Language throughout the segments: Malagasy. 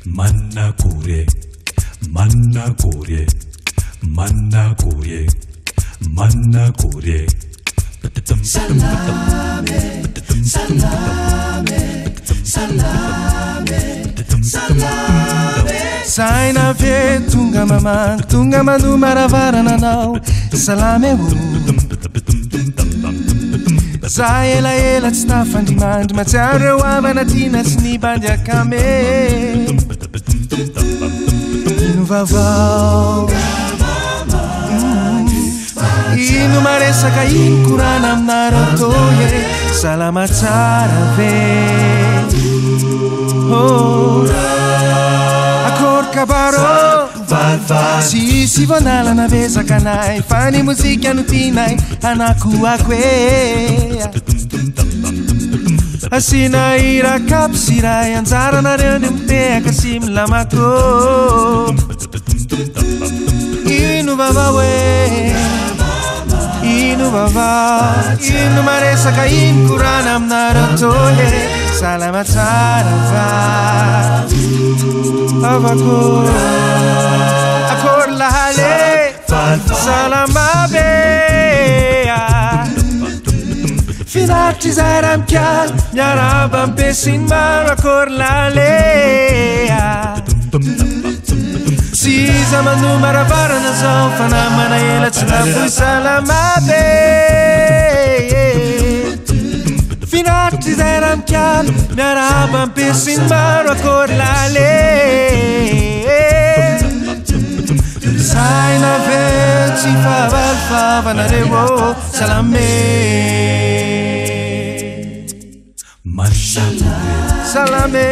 Manna Kure, Manna Kure, Manna Kure, Manna Kure. Salame, salame, salame, salame. Saina ve tunga manu maravara nanau. Salame wu. Zaela ela tsnafa ndimandry matsiaro eo avanatina sy ny bandy akame. Ino vavao ino maresaka ino korana aminareo toye. Salama tsara ve akory kabaro sisy vonalana vezaka anay fa ny mozika no tianay anako ako e. Asina irakapy sy ray anjaranareo ny mitehaka sy milamako. Ino vavao e ino vavao ino maresaka ino korana aminareo toye. Salama tsara va avako akory lahale salama be. Finartry zay raha mikiala miaraba ampesiny maro akory lale. Sy iza mano maravarana zao fa namana ela tsy nafoy salama be. Finartry zay raha mikiala miaraba ampesiny maro akory lale. Saina ve tsy favalfavanareo salame. Salame,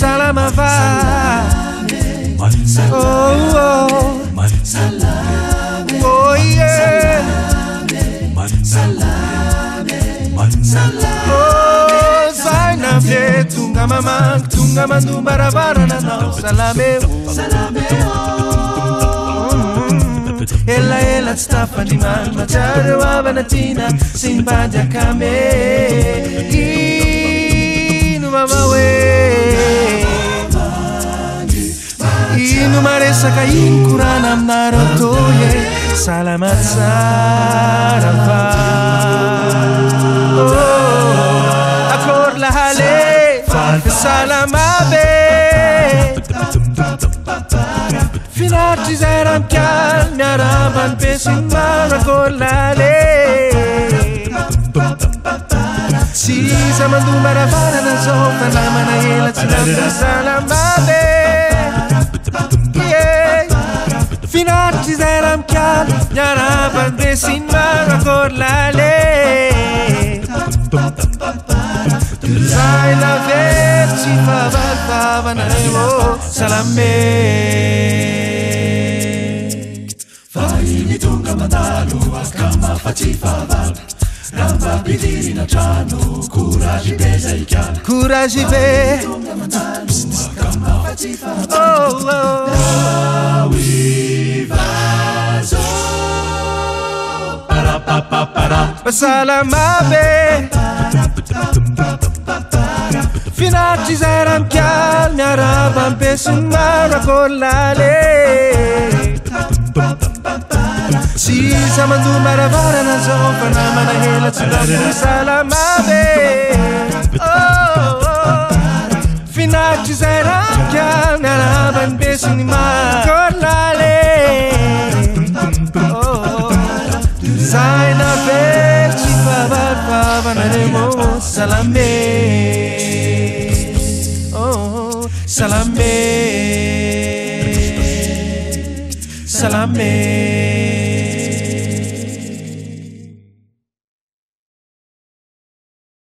salama va. Oh, oh, oh yeah. Oh, zaina ve tunga mamang tunga mandu maravara nanau. Salame, ela ela tstafa ndimandry matsiaro eo avanatina sy ny bandy akame. Ino vavao e ino maresaka ino korana aminareo toye. Salama tsara va akory lahale salama be. Finartry zay raha mikiala miaraba ampesiny maro akory lale. Sy iza mando maravarana zao fa namana ela tsy nafoy salama be. Finartry zay raha mikiala miaraba ampesiny maro akory lale. Zaina ve tsy favalfavanareo salame. Vahiny tonga mandalo akama fatsy fahavala namba pidirina trano courage be zay kiala. Courage be akama fatsy fahavala rawivazo para salama be. Finartry zay raha mikiala miaraba ampesiny maro akory lale. Sy iza mando maravarana zao fa namana ela tsy nafoy salama be. Finartry zay raha mikiala miaraba ampesiny maro akory lale. Zaina ve tsy favalfavanareo salame. Salame, salame.